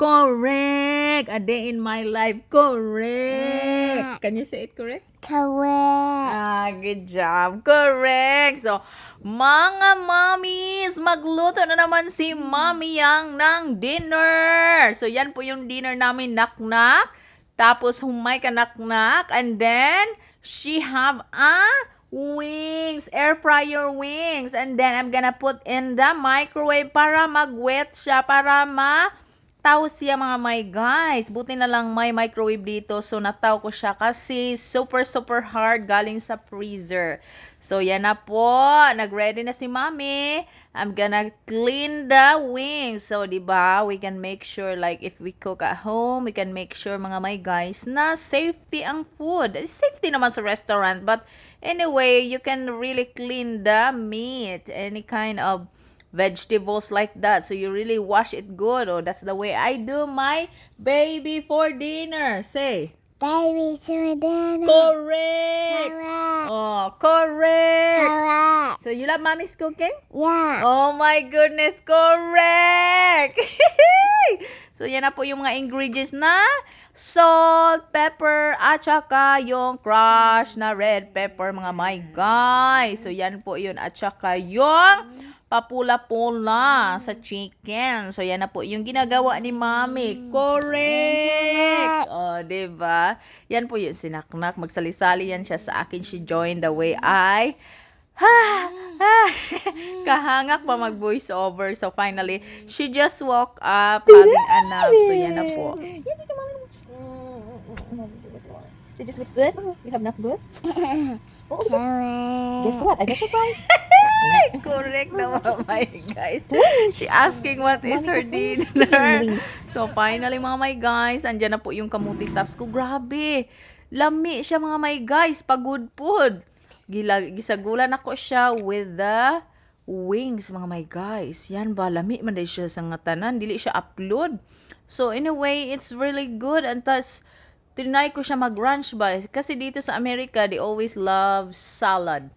Correct. A day in my life. Correct. Can you say it correct? Correct. Good job. Correct. So, mga mommies, magluto na naman si Mommy Yang ng dinner. So, yan po yung dinner namin, nak-nak. Tapos, humay ka nak-nak. And then, she have a wings, air fryer wings. And then, I'm gonna put in the microwave para mag-wet siya, para taw siya mga may guys. Buti na lang may microwave dito. So, nataw ko siya kasi super hard galing sa freezer. So, yan na po. Nag-ready na si Mami. I'm gonna clean the wings. So, diba, we can make sure like if we cook at home, we can make sure mga may guys na safety ang food. Safety naman sa restaurant. But anyway, you can really clean the meat. Any kind of vegetables like that, so you really wash it good. Oh, that's the way I do my baby for dinner. Say Baby to dinner. correct. Correct. Oh, correct. Correct. So you love mommy's cooking? Yeah. Oh my goodness, correct. So yan na po yung mga ingredients na salt, pepper, at saka yung crushed na red pepper mga my guys. So yan po yun, at saka yung papula-pula sa chicken. So, yan na po yung ginagawa ni Mami. Correct! O, diba? Yan po yung sinaknak. Magsali-sali yan siya sa akin. She joined the way I kahangak pa mag-voice over. So, finally, she just woke up having a nap. So, yan na po. Did you sleep good? You have nap good? Correct. Guess what? I got surprised. Correct naman, my guys. She asking what is her dinner. So, finally, mga my guys, andyan na po yung kamuti tops ko. Grabe. Lami siya, mga my guys. Pagod food. Gisagulan ako siya with the wings, mga my guys. Yan ba? Lami man dahil siya sa ngatanan. Dili siya upload. So, anyway, it's really good. And tas, tinry ko siya mag-ranch ba? Kasi dito sa America, they always love salad.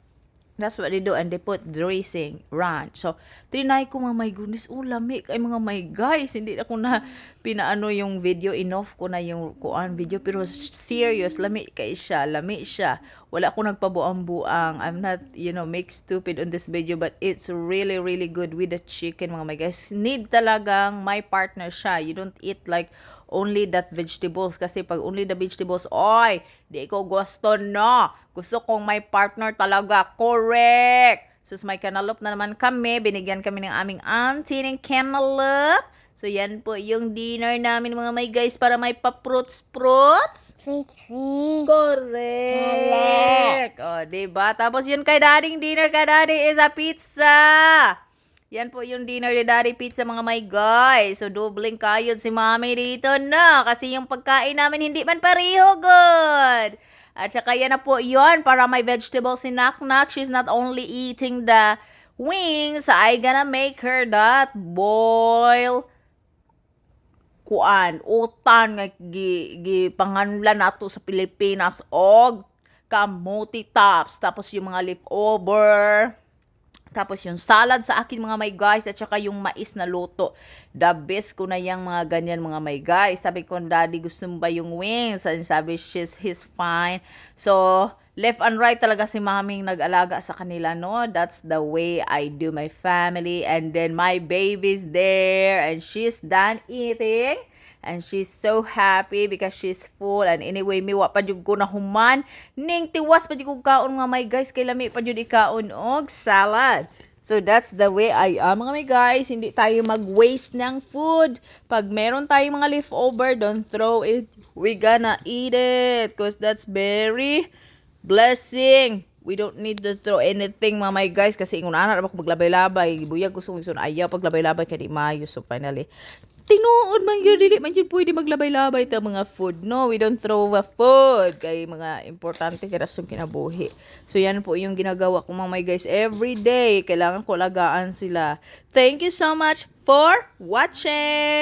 That's what they do. And they put dressing, ranch. So, tinry ko mga my goodness. Oh, lamig. Ay mga my guys. Hindi ako na pinaano yung video. Enough ko na yung kuan video. Pero serious, lamig kay siya. Lamig siya. Wala ako nagpabuang-buang. I'm not, make stupid on this video. But it's really good with the chicken, mga my guys. Need talagang my partner siya. You don't eat like only that vegetables. Kasi pag only the vegetables, oy, di ko gusto na. Gusto kong may partner talaga. Correct! So, may cantaloupe na naman kami. Binigyan kami ng aming auntie ng cantaloupe. So, yan po yung dinner namin mga may guys para may pa-fruits. Correct! O, diba? Tapos yun kay daddyng dinner. Kay daddy is a pizza. Yan po yung dinner ni Daddy Pizza mga my guys. So, doubling kayod si Mami dito na. Kasi yung pagkain namin hindi man pareho good. At saka yan na po yun. Para may vegetables si Nak-Nak. She's not only eating the wings. I gonna make her that boil utan nga panganlan nato sa Pilipinas. Og kamuti tops. Tapos yung mga leftover. Tapos yung salad sa akin mga may guys at saka yung mais na luto. The best ko na yung mga ganyan mga may guys. Sabi ko, daddy gusto mo ba yung wings? Sabi, he's fine. So, left and right talaga si maming nag-alaga sa kanila, no? That's the way I do my family. And then my baby's there and she's done eating. And she's so happy because she's full. And anyway, miwa pa jud ko na human. Ning tiwas pa jud ko kaon mga may guys. Kay lami pa jud ikaon og salad. So that's the way I am mga may guys. Hindi tayo mag-waste ng food. Pag meron tayong mga leftover, don't throw it. We gonna eat it. Because that's very blessing. We don't need to throw anything mga may guys. Kasi ingon anak naman ko maglabay-labay. Buyag gusto kong ayaw paglabay-labay kaya di mayo. So finally, tinuod man yun, dili man yun pwede maglabay-labay ta mga food. No, we don't throw a food. Kaya mga importante kaya rasong kinabuhi. So yan po yung ginagawa ko mga my guys every day. Kailangan ko alagaan sila. Thank you so much for watching!